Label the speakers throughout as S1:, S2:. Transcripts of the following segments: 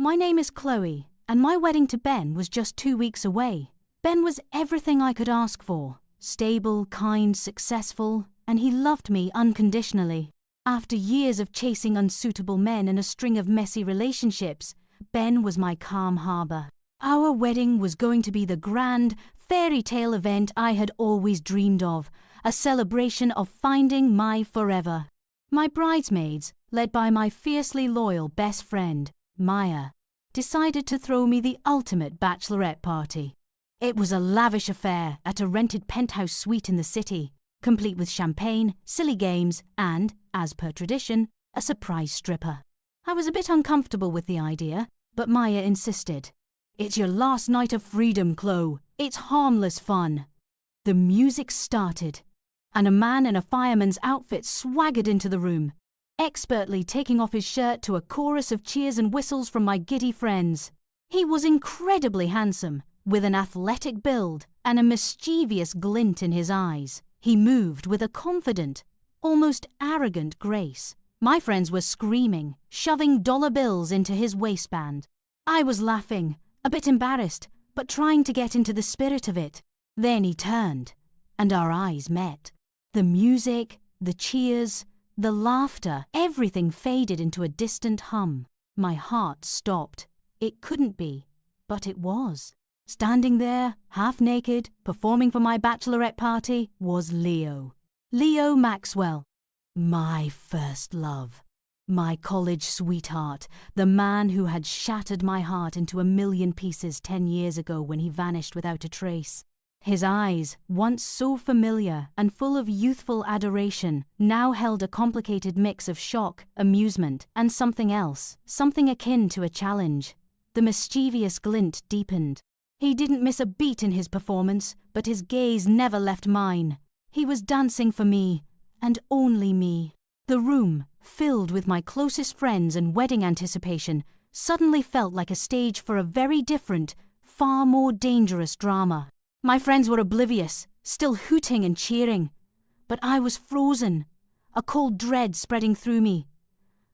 S1: My name is Chloe, and my wedding to Ben was just 2 weeks away. Ben was everything I could ask for. Stable, kind, successful, and he loved me unconditionally. After years of chasing unsuitable men and a string of messy relationships, Ben was my calm harbor. Our wedding was going to be the grand, fairy tale event I had always dreamed of, a celebration of finding my forever. My bridesmaids, led by my fiercely loyal best friend, Maya, decided to throw me the ultimate bachelorette party. It was a lavish affair at a rented penthouse suite in the city, complete with champagne, silly games, and, as per tradition, a surprise stripper. I was a bit uncomfortable with the idea, but Maya insisted. "It's your last night of freedom, Chloe. It's harmless fun." The music started, and a man in a fireman's outfit swaggered into the room, expertly taking off his shirt to a chorus of cheers and whistles from my giddy friends. He was incredibly handsome, with an athletic build and a mischievous glint in his eyes. He moved with a confident, almost arrogant grace. My friends were screaming, shoving dollar bills into his waistband. I was laughing, a bit embarrassed, but trying to get into the spirit of it. Then he turned, and our eyes met. The music, the cheers, the laughter, everything faded into a distant hum. My heart stopped. It couldn't be, but it was. Standing there, half naked, performing for my bachelorette party, was Leo. Leo Maxwell. My first love. My college sweetheart, the man who had shattered my heart into a million pieces 10 years ago when he vanished without a trace. His eyes, once so familiar and full of youthful adoration, now held a complicated mix of shock, amusement, and something else, something akin to a challenge. The mischievous glint deepened. He didn't miss a beat in his performance, but his gaze never left mine. He was dancing for me, and only me. The room, filled with my closest friends and wedding anticipation, suddenly felt like a stage for a very different, far more dangerous drama. My friends were oblivious, still hooting and cheering. But I was frozen, a cold dread spreading through me.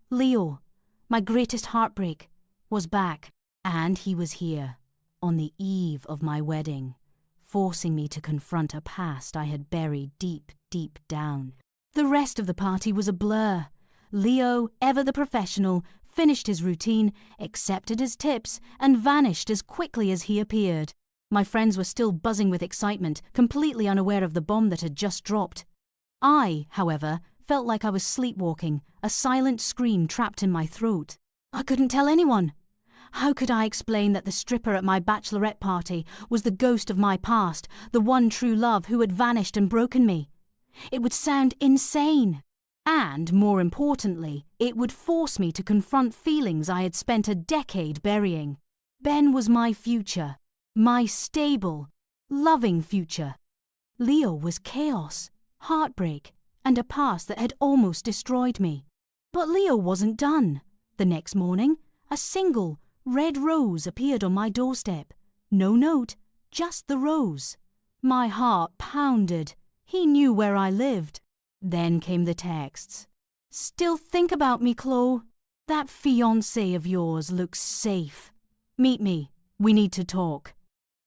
S1: Leo, my greatest heartbreak, was back, and he was here, on the eve of my wedding, forcing me to confront a past I had buried deep, deep down. The rest of the party was a blur. Leo, ever the professional, finished his routine, accepted his tips, and vanished as quickly as he appeared. My friends were still buzzing with excitement, completely unaware of the bomb that had just dropped. I, however, felt like I was sleepwalking, a silent scream trapped in my throat. I couldn't tell anyone. How could I explain that the stripper at my bachelorette party was the ghost of my past, the one true love who had vanished and broken me? It would sound insane. And, more importantly, it would force me to confront feelings I had spent a decade burying. Ben was my future. My stable, loving future. Leo was chaos, heartbreak, and a past that had almost destroyed me. But Leo wasn't done. The next morning, a single, red rose appeared on my doorstep. No note, just the rose. My heart pounded. He knew where I lived. Then came the texts. "Still think about me, Chloe? That fiancé of yours looks safe. Meet me. We need to talk."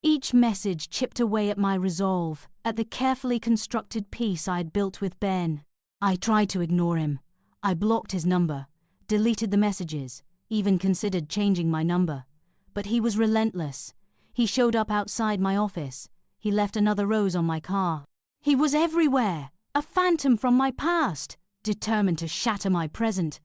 S1: Each message chipped away at my resolve, at the carefully constructed peace I'd built with Ben. I tried to ignore him. I blocked his number, deleted the messages, even considered changing my number. But he was relentless. He showed up outside my office. He left another rose on my car. He was everywhere, a phantom from my past, determined to shatter my present.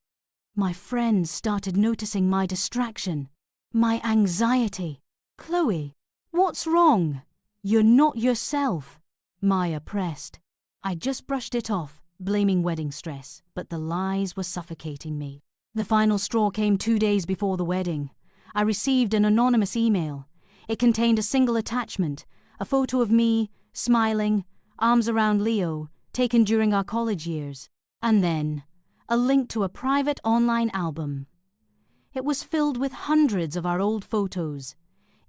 S1: My friends started noticing my distraction, my anxiety. "Chloe, what's wrong? You're not yourself," Maya pressed. I just brushed it off, blaming wedding stress, but the lies were suffocating me. The final straw came 2 days before the wedding. I received an anonymous email. It contained a single attachment, a photo of me, smiling, arms around Leo, taken during our college years, and then a link to a private online album. It was filled with hundreds of our old photos,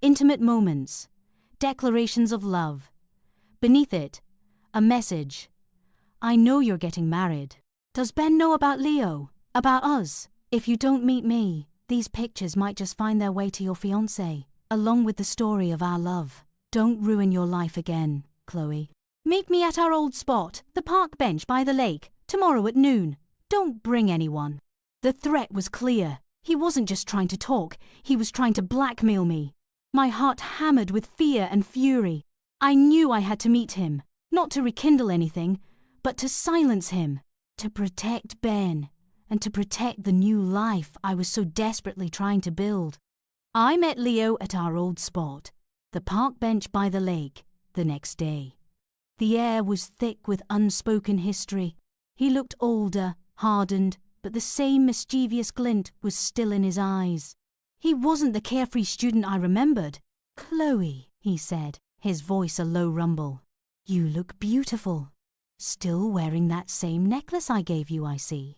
S1: intimate moments, declarations of love. Beneath it, a message. "I know you're getting married. Does Ben know about Leo? About us? If you don't meet me, These pictures might just find their way to your fiancé, along with the story of our love. Don't ruin your life again, Chloe. Meet me at our old spot, the park bench by the lake, tomorrow at noon. Don't bring anyone. The threat was clear. He wasn't just trying to talk, he was trying to blackmail me. My heart hammered with fear and fury. I knew I had to meet him, not to rekindle anything, but to silence him, to protect Ben, and to protect the new life I was so desperately trying to build. I met Leo at our old spot, the park bench by the lake, the next day. The air was thick with unspoken history. He looked older, hardened, but the same mischievous glint was still in his eyes. He wasn't the carefree student I remembered. "Chloe," he said, his voice a low rumble. "You look beautiful. Still wearing that same necklace I gave you, I see."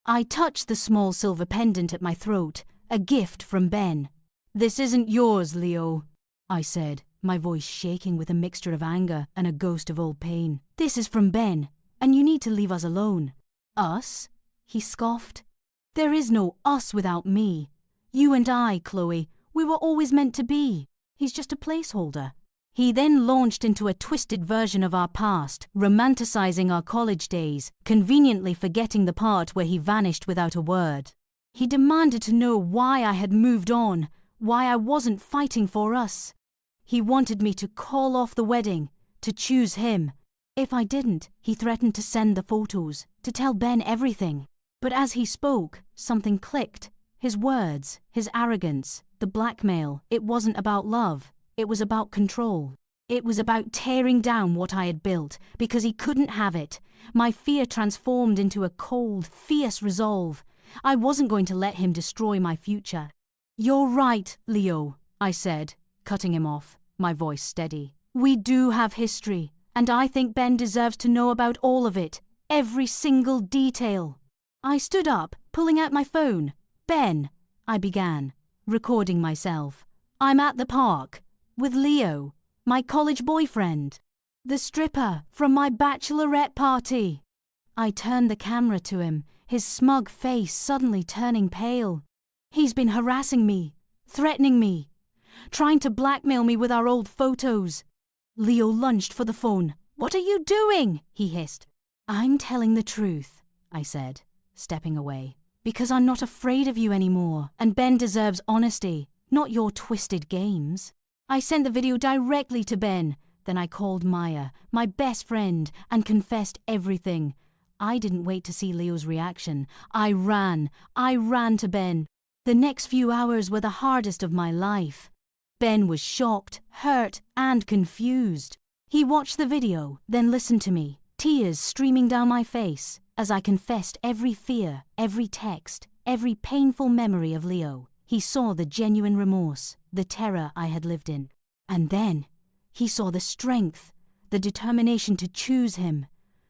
S1: I touched the small silver pendant at my throat, a gift from Ben. "This isn't yours, Leo," I said, my voice shaking with a mixture of anger and a ghost of old pain. "This is from Ben, and you need to leave us alone." "Us?" he scoffed. "There is no us without me. You and I, Chloe, we were always meant to be. He's just a placeholder." He then launched into a twisted version of our past, romanticizing our college days, conveniently forgetting the part where he vanished without a word. He demanded to know why I had moved on, why I wasn't fighting for us. He wanted me to call off the wedding, to choose him. If I didn't, he threatened to send the photos, to tell Ben everything. But as he spoke, something clicked. His words, his arrogance, the blackmail. It wasn't about love. It was about control. It was about tearing down what I had built, because he couldn't have it. My fear transformed into a cold, fierce resolve. I wasn't going to let him destroy my future. "You're right, Leo," I said, cutting him off, my voice steady. "We do have history, and I think Ben deserves to know about all of it, every single detail." I stood up, pulling out my phone. "Ben," I began, recording myself. "I'm at the park, with Leo, my college boyfriend, the stripper from my bachelorette party." I turned the camera to him, his smug face suddenly turning pale. "He's been harassing me, threatening me, trying to blackmail me with our old photos." Leo lunged for the phone. "What are you doing?" he hissed. "I'm telling the truth," I said, stepping away, "because I'm not afraid of you anymore, and Ben deserves honesty, not your twisted games." I sent the video directly to Ben. Then I called Maya, my best friend, and confessed everything. I didn't wait to see Leo's reaction. I ran to Ben. The next few hours were the hardest of my life. Ben was shocked, hurt, and confused. He watched the video, then listened to me, tears streaming down my face, as I confessed every fear, every text, every painful memory of Leo. He saw the genuine remorse, the terror I had lived in. And then he saw the strength, the determination to choose him,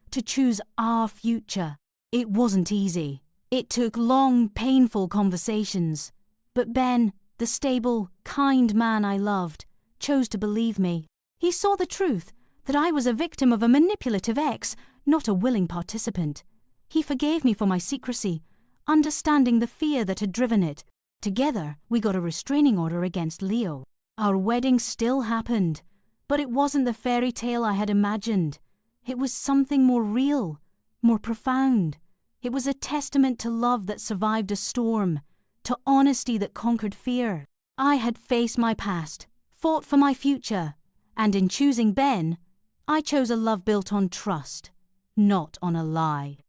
S1: to choose our future. It wasn't easy. It took long, painful conversations. But Ben, the stable, kind man I loved, chose to believe me. He saw the truth, that I was a victim of a manipulative ex, not a willing participant. He forgave me for my secrecy, understanding the fear that had driven it. Together, we got a restraining order against Leo. Our wedding still happened, but it wasn't the fairy tale I had imagined. It was something more real, more profound. It was a testament to love that survived a storm, to honesty that conquered fear. I had faced my past, fought for my future, and in choosing Ben, I chose a love built on trust, not on a lie.